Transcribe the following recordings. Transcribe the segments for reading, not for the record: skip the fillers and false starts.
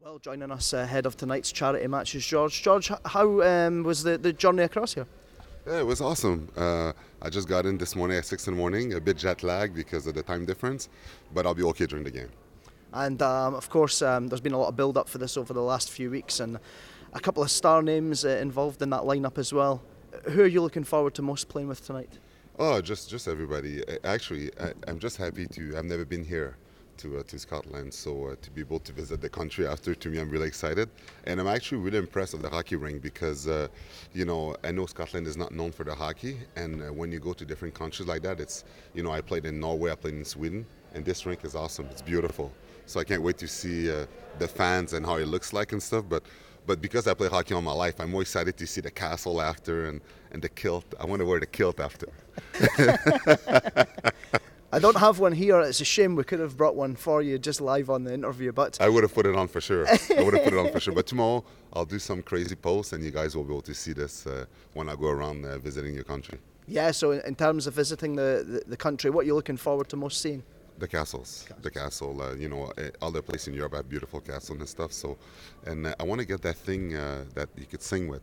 Well, joining us ahead of tonight's charity match is George. George, how was the journey across here? Yeah, it was awesome. I just got in this morning at 6 in the morning, a bit jet lagged because of the time difference, but I'll be okay during the game. And of course, there's been a lot of build-up for this over the last few weeks, and a couple of star names involved in that lineup as well. Who are you looking forward to most playing with tonight? Oh, just everybody. Actually, I'm just happy I've never been here to Scotland, so to be able to visit the country after, to me, I'm really excited. And I'm actually really impressed with the hockey rink because, I know Scotland is not known for the hockey, and when you go to different countries like that, it's, I played in Norway, I played in Sweden, and this rink is awesome. It's beautiful. So I can't wait to see the fans and how it looks like and stuff, but because I play hockey all my life, I'm more excited to see the castle after and the kilt. I want to wear the kilt after. I don't have one here. It's a shame. We could have brought one for you just live on the interview, but I would have put it on for sure. But tomorrow I'll do some crazy posts, and you guys will be able to see this when I go around visiting your country. Yeah. So in terms of visiting the country, what are you looking forward to most seeing? The castles. The castle. Other places in Europe have beautiful castles and stuff. So, and I want to get that thing that you could sing with.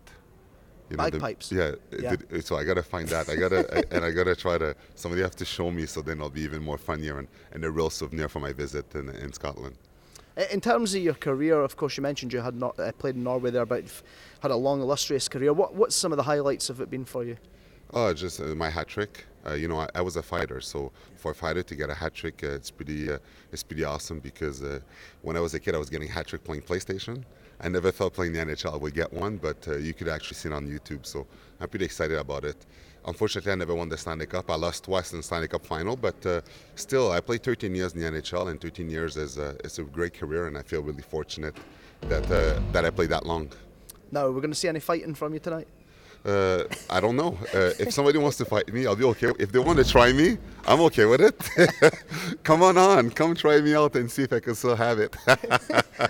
Bagpipes. So I gotta find that. I gotta try to. Somebody have to show me, so then it'll be even more funnier and a real souvenir for my visit in Scotland. In terms of your career, of course, you mentioned you had not played in Norway there, but you've had a long, illustrious career. What's some of the highlights of it been for you? Oh, just my hat trick. I was a fighter, so for a fighter to get a hat trick, it's pretty awesome because when I was a kid, I was getting hat trick playing PlayStation. I never thought playing the NHL would get one, but you could actually see it on YouTube, so I'm pretty excited about it. Unfortunately, I never won the Stanley Cup. I lost twice in the Stanley Cup final, but still, I played 13 years in the NHL, and 13 years is a great career, and I feel really fortunate that I played that long. Now, we're going to see any fighting from you tonight? I don't know. If somebody wants to fight me, I'll be okay. If they want to try me, I'm okay with it. Come try me out and see if I can still have it.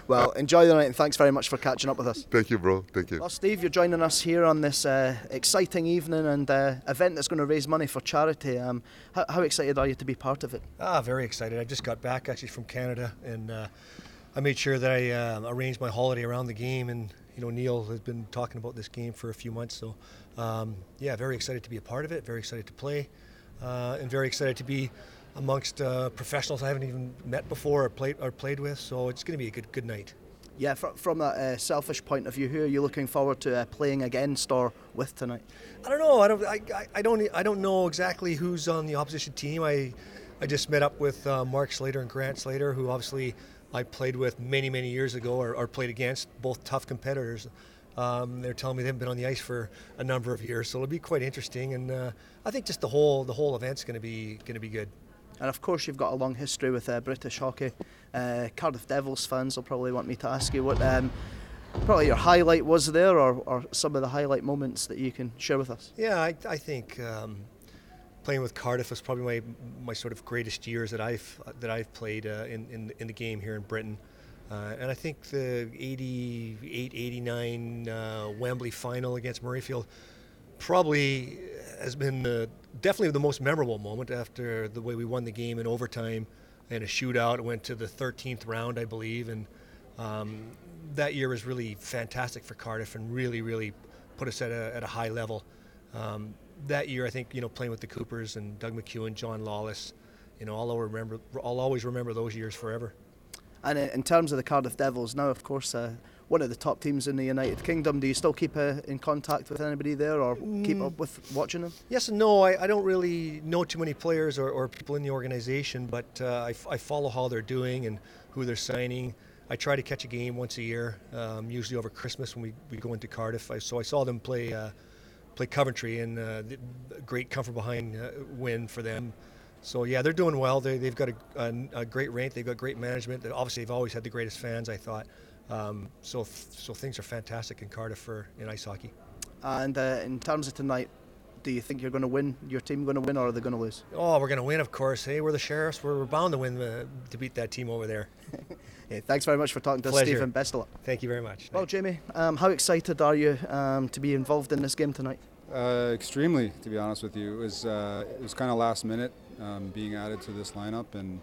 Well, enjoy the night, and thanks very much for catching up with us. Thank you, bro. Thank you. Well, Steve, you're joining us here on this exciting evening and event that's going to raise money for charity. How excited are you to be part of it? Very excited. I just got back actually from Canada, and I made sure that I arranged my holiday around the game, and Neil has been talking about this game for a few months, so very excited to be a part of it, very excited to play, and very excited to be amongst professionals I haven't even met before or played with, so it's going to be a good night. Yeah, from that selfish point of view, who are you looking forward to playing against or with tonight? I don't know. I don't know exactly who's on the opposition team. I just met up with Mark Slater and Grant Slater, who obviously I played with many years ago or played against, both tough competitors. They're telling me they haven't been on the ice for a number of years, so it'll be quite interesting. And I think just the whole event's going to be good. And of course, you've got a long history with British hockey. Cardiff Devils fans will probably want me to ask you what probably your highlight was there, or some of the highlight moments that you can share with us. Yeah, I think playing with Cardiff was probably my sort of greatest years that I've played in the game here in Britain, and I think the 88-89 Wembley final against Murrayfield probably has been definitely the most memorable moment after the way we won the game in overtime and a shootout. It went to the 13th round, I believe, and that year was really fantastic for Cardiff and really put us at a high level. That year, I think, playing with the Coopers and Doug McEwen, John Lawless, I'll always remember those years forever. And in terms of the Cardiff Devils, now, of course, one of the top teams in the United Kingdom, do you still keep in contact with anybody there or keep up with watching them? Yes and no. I don't really know too many players or people in the organization, but I follow how they're doing and who they're signing. I try to catch a game once a year, usually over Christmas when we go into Cardiff. So I saw them play Coventry, and great comfort behind win for them. So yeah, they're doing well. They've got a great rink. They've got great management. Obviously, they've always had the greatest fans, I thought. So things are fantastic in Cardiff in ice hockey. And in terms of tonight, do you think you're going to win? Your team going to win, or are they going to lose? Oh, we're going to win, of course. Hey, we're the Sheriffs. We're bound to win to beat that team over there. Yeah, thanks very much for talking to us, Steve, and best of luck. Thank you very much. Well, Jamie, how excited are you to be involved in this game tonight? Extremely, to be honest with you. It was kind of last minute being added to this lineup, and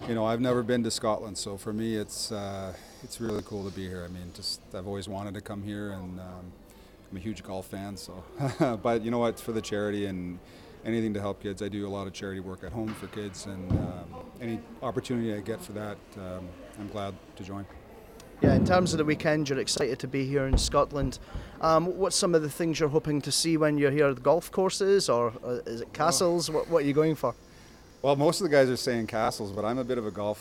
I've never been to Scotland, so for me it's really cool to be here. I mean, I've always wanted to come here, and I'm a huge golf fan. So, but you know what? For the charity and anything to help kids, I do a lot of charity work at home for kids, and any opportunity I get for that, I'm glad to join. Yeah, in terms of the weekend, you're excited to be here in Scotland. What's some of the things you're hoping to see when you're here? The golf courses, or is it castles? What are you going for? Well, most of the guys are saying castles, but I'm a bit of a golf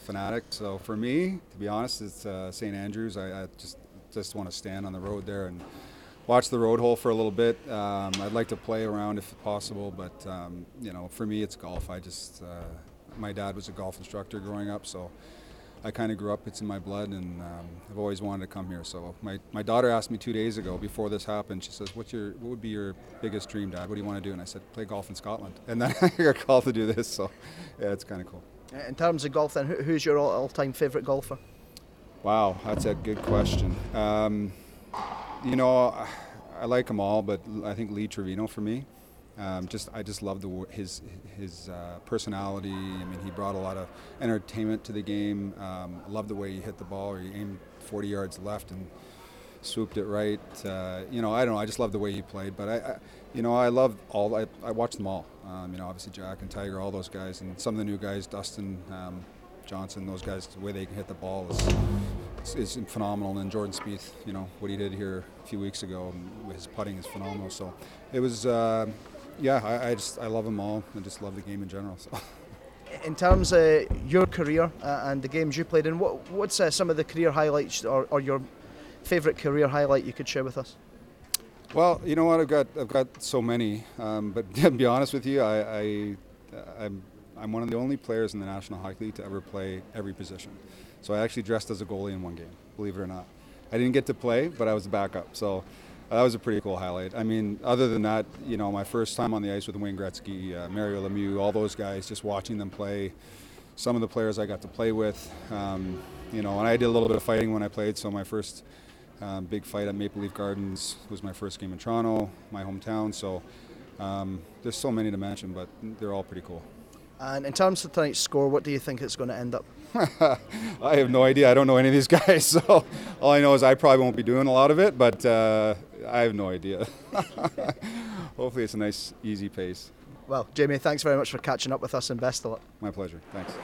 fanatic. So for me, to be honest, it's St. Andrews. I just want to stand on the road there and watch the road hole for a little bit. I'd like to play around if possible, but for me, it's golf. My dad was a golf instructor growing up, so I kind of grew up, it's in my blood, and I've always wanted to come here. So my daughter asked me 2 days ago, before this happened, she says, what would be your biggest dream, Dad? What do you want to do? And I said, play golf in Scotland. And then I got called to do this, so yeah, it's kind of cool. In terms of golf then, who's your all-time favourite golfer? Wow, that's a good question. I like them all, but I think Lee Trevino for me. I just love his personality. I mean, he brought a lot of entertainment to the game. I love the way he hit the ball, or he aimed 40 yards left and swooped it right. I don't know. I just love the way he played. But I love all. I watched them all. Obviously Jack and Tiger, all those guys, and some of the new guys, Dustin Johnson. Those guys, the way they can hit the ball is phenomenal. And Jordan Spieth, what he did here a few weeks ago, his putting is phenomenal. So it was. I love them all. I just love the game in general. So. In terms of your career and the games you played in, what's some of the career highlights or your favourite career highlight you could share with us? Well, you know what, I've got so many, but to be honest with you, I'm one of the only players in the National Hockey League to ever play every position. So I actually dressed as a goalie in one game, believe it or not. I didn't get to play, but I was a backup. So that was a pretty cool highlight. I mean, other than that, my first time on the ice with Wayne Gretzky, Mario Lemieux, all those guys, just watching them play, some of the players I got to play with, and I did a little bit of fighting when I played, so my first big fight at Maple Leaf Gardens was my first game in Toronto, my hometown, so there's so many to mention, but they're all pretty cool. And in terms of tonight's score, what do you think it's going to end up? I have no idea. I don't know any of these guys, so all I know is I probably won't be doing a lot of it, but I have no idea. Hopefully it's a nice, easy pace. Well, Jamie, thanks very much for catching up with us, and best of luck. My pleasure. Thanks.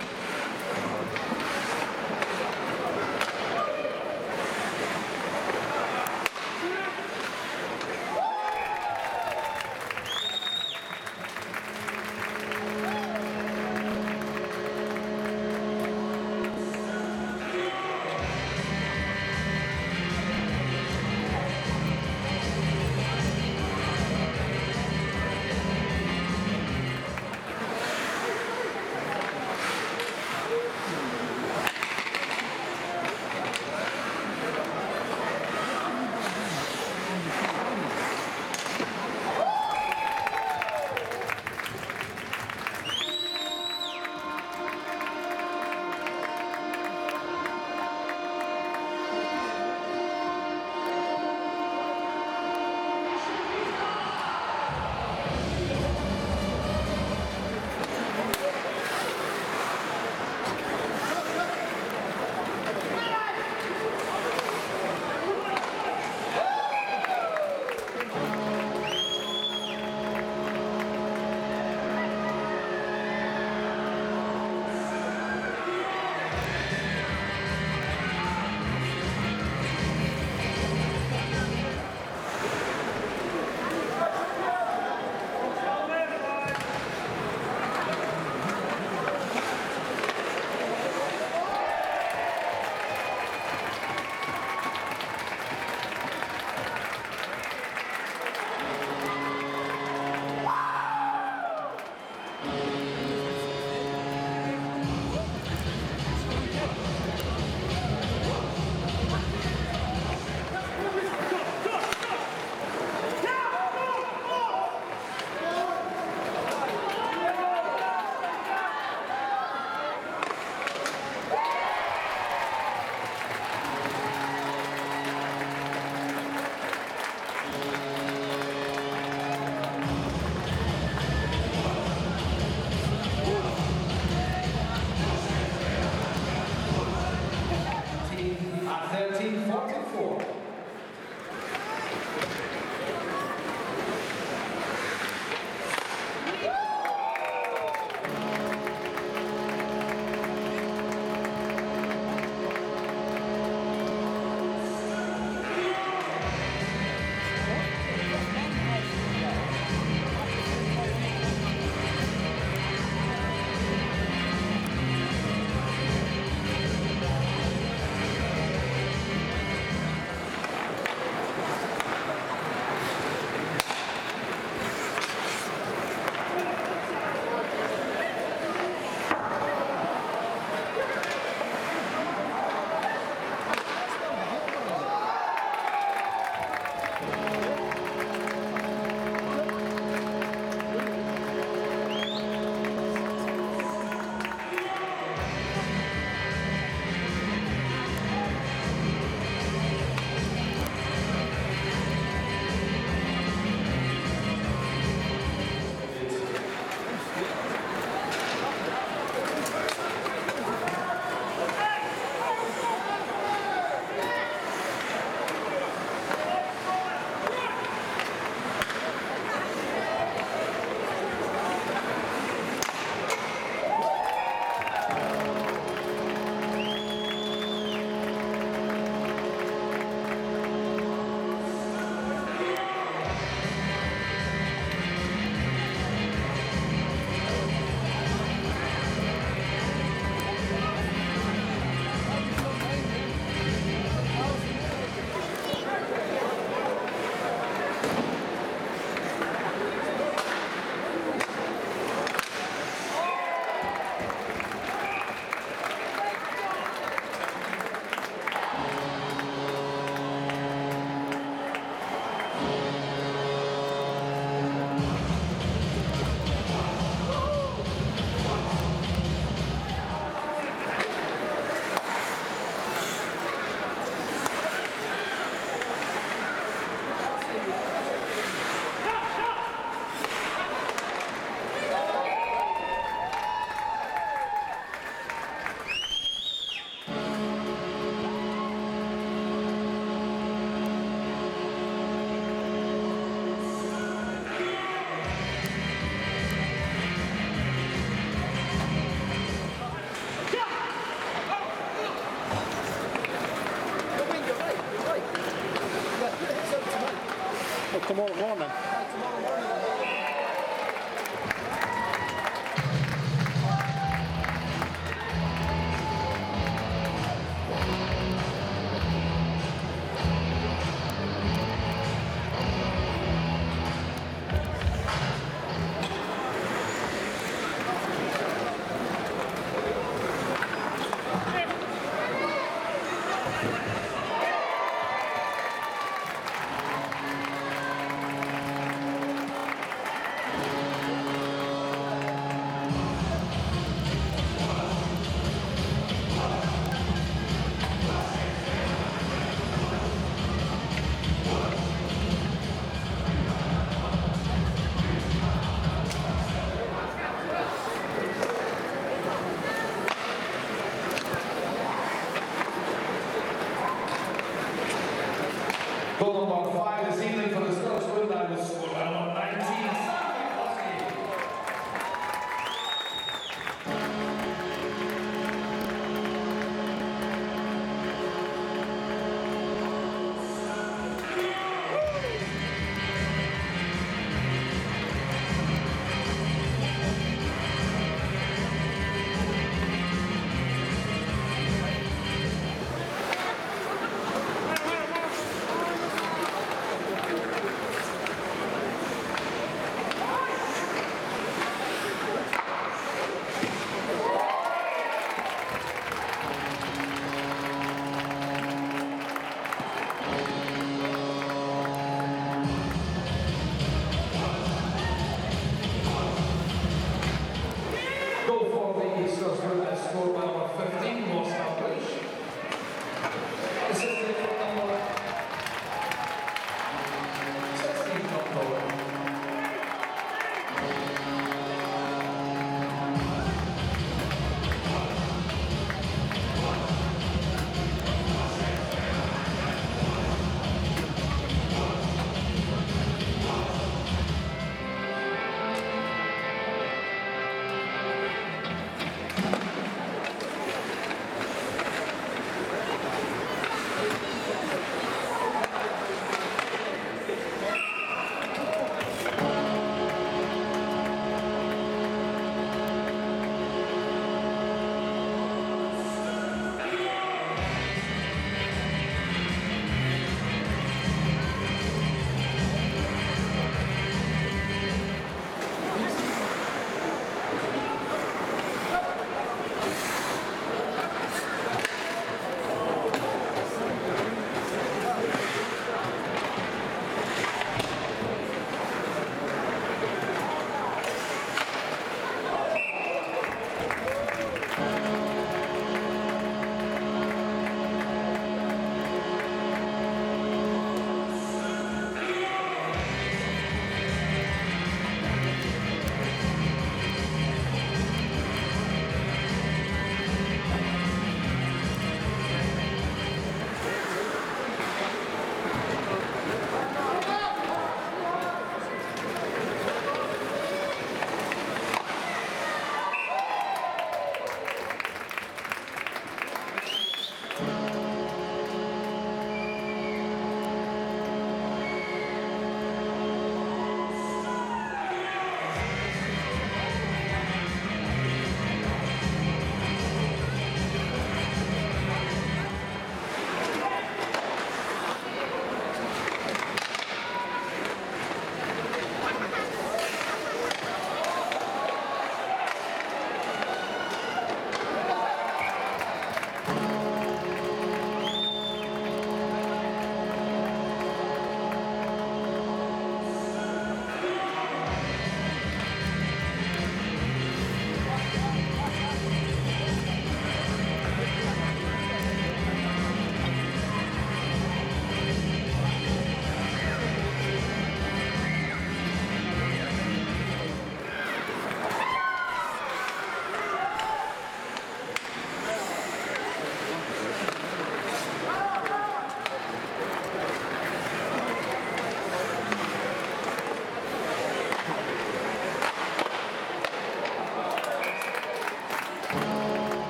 tomorrow morning.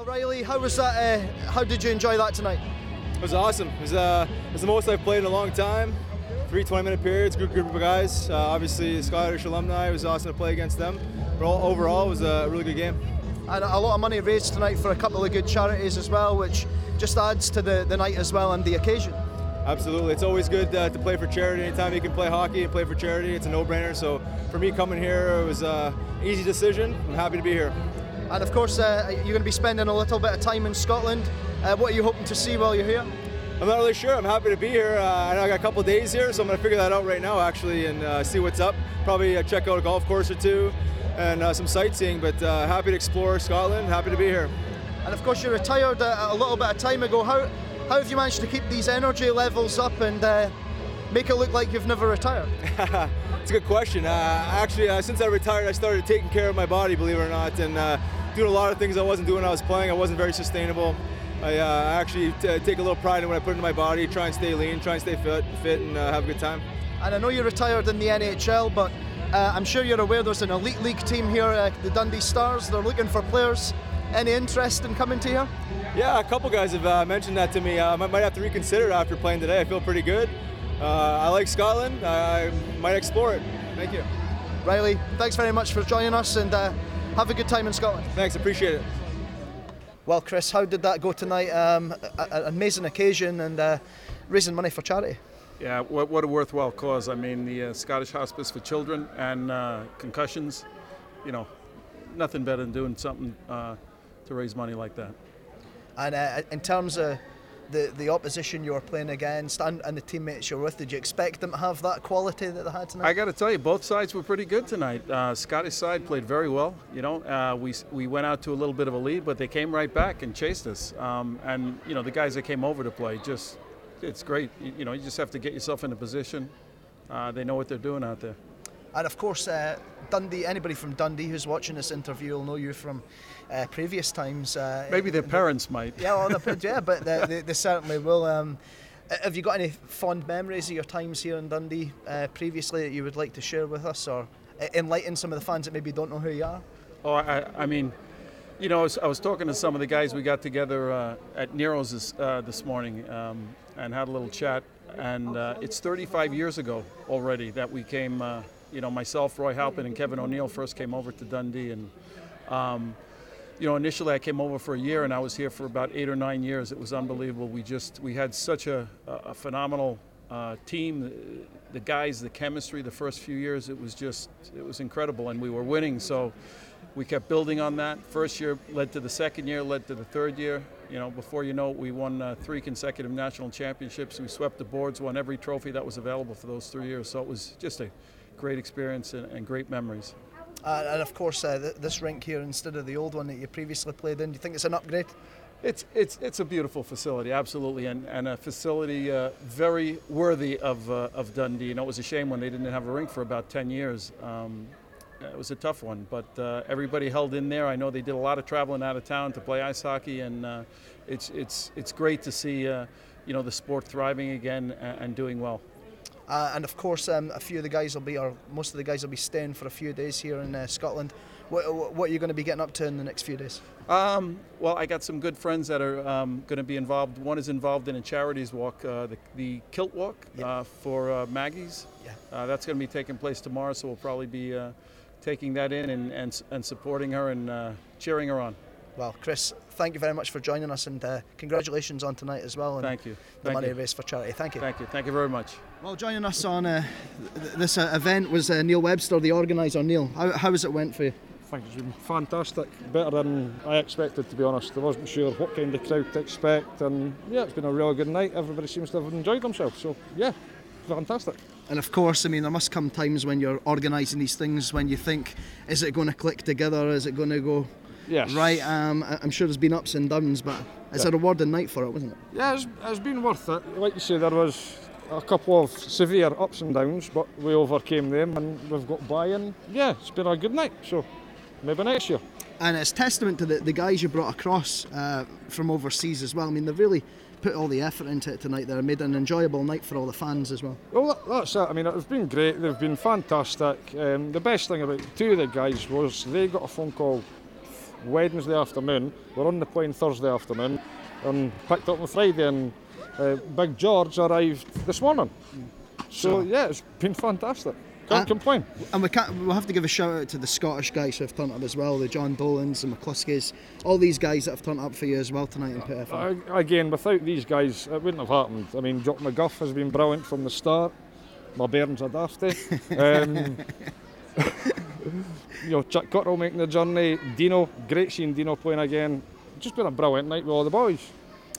Riley, how was that? How did you enjoy that tonight? It was awesome. It was the most I've played in a long time. 3 20-minute periods, good group of guys. Obviously, Scottish Alumni, it was awesome to play against them. But overall, it was a really good game. And a lot of money raised tonight for a couple of good charities as well, which just adds to the night as well and the occasion. Absolutely. It's always good to play for charity. Anytime you can play hockey and play for charity, it's a no-brainer. So for me coming here, it was an easy decision. I'm happy to be here. And of course, you're going to be spending a little bit of time in Scotland. What are you hoping to see while you're here? I'm not really sure. I'm happy to be here. I know I got a couple of days here, so I'm going to figure that out right now, actually, and see what's up. Probably check out a golf course or two and some sightseeing, but happy to explore Scotland. Happy to be here. And of course, you retired a little bit of time ago. How have you managed to keep these energy levels up and make it look like you've never retired? It's a good question. Actually, since I retired, I started taking care of my body, believe it or not, and doing a lot of things I wasn't doing when I was playing. I wasn't very sustainable. I actually take a little pride in what I put into my body, try and stay lean, try and stay fit and have a good time. And I know you retired in the NHL, but I'm sure you're aware there's an elite league team here, the Dundee Stars. They're looking for players. Any interest in coming to here? Yeah, a couple guys have mentioned that to me. I might have to reconsider after playing today. I feel pretty good. I like Scotland. I might explore it. Thank you. Riley, thanks very much for joining us, and have a good time in Scotland. Thanks, appreciate it. Well, Chris, how did that go tonight? An amazing occasion and raising money for charity. Yeah, what a worthwhile cause. I mean, the Scottish Hospice for Children and Concussions, you know, nothing better than doing something to raise money like that. And in terms of the opposition you were playing against and the teammates you were with, did you expect them to have that quality that they had tonight? I got to tell you, both sides were pretty good tonight. Scottish side played very well. You know, we went out to a little bit of a lead, but they came right back and chased us. And you know, the guys that came over to play, it's great. You know, you just have to get yourself in a position. They know what they're doing out there. And of course, Dundee. Anybody from Dundee who's watching this interview will know you from previous times. Maybe their parents might. Yeah, well, yeah, but they certainly will. Have you got any fond memories of your times here in Dundee previously that you would like to share with us, or enlighten some of the fans that maybe don't know who you are? Oh, I mean, you know, I was talking to some of the guys. We got together at Nero's this morning and had a little chat. And it's 35 years ago already that we came. You know, myself, Roy Halpin, and Kevin O'Neill first came over to Dundee, and you know, initially I came over for a year, and I was here for about 8 or 9 years. It was unbelievable. We had such a phenomenal team. The guys, the chemistry, the first few years, it was incredible, and we were winning. So we kept building on that. First year led to the second year, led to the third year. You know, before you know it, we won 3 consecutive national championships. We swept the boards, won every trophy that was available for those 3 years. So it was just a great experience and great memories. And of course, this rink here instead of the old one that you previously played in, do you think it's an upgrade? It's a beautiful facility, absolutely, and a facility very worthy of Dundee. You know, it was a shame when they didn't have a rink for about 10 years. It was a tough one, but everybody held in there. I know they did a lot of traveling out of town to play ice hockey, and it's great to see you know, the sport thriving again and doing well. And of course, a few of the guys most of the guys will be staying for a few days here in Scotland. What are you going to be getting up to in the next few days? Well, I got some good friends that are going to be involved. One is involved in a charities walk, the Kilt Walk for Maggie's. Yeah. That's going to be taking place tomorrow, so we'll probably be taking that in and supporting her and cheering her on. Well, Chris, thank you very much for joining us, and congratulations on tonight as well. And thank you. The money raised for charity. Thank you. Thank you. Thank you very much. Well, joining us on this event was Neil Webster, the organiser. Neil, how has it went for you? I think it's been fantastic, better than I expected, to be honest. I wasn't sure what kind of crowd to expect, and yeah, it's been a really good night. Everybody seems to have enjoyed themselves, so yeah, fantastic. And of course, I mean, there must come times when you're organising these things when you think, is it going to click together, is it going to go right? I'm sure there's been ups and downs, but it's a rewarding night for it, wasn't it? Yeah, it's been worth it. Like you say, there was a couple of severe ups and downs, but we overcame them and we've got by, and yeah, it's been a good night, so maybe next year. And it's testament to the guys you brought across from overseas as well. I mean, they've really put all the effort into it tonight. They made an enjoyable night for all the fans as well. Well, that's it. I mean, it's been great. They've been fantastic. The best thing about 2 of the guys was they got a phone call Wednesday afternoon. We're on the plane Thursday afternoon and picked up on Friday, and Big George arrived this morning. So yeah, it's been fantastic. Can't complain. And we'll have to give a shout out to the Scottish guys who have turned up as well, the John Dolans, the McCluskeys, all these guys that have turned up for you as well tonight in PFL. Again, without these guys, it wouldn't have happened. I mean, Jock McGuff has been brilliant from the start. My bairns are dafty. Chuck Cottrell making the journey. Dino, great seeing Dino playing again. Just been a brilliant night with all the boys.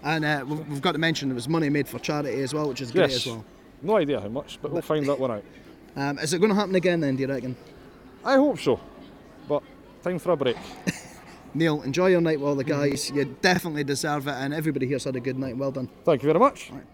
And we've got to mention there was money made for charity as well, which is great as well. No idea how much, but we'll find that one out. Is it going to happen again then, do you reckon? I hope so, but time for a break. Neil, enjoy your night with all the guys. You definitely deserve it, and everybody here's had a good night. Well done. Thank you very much. Right.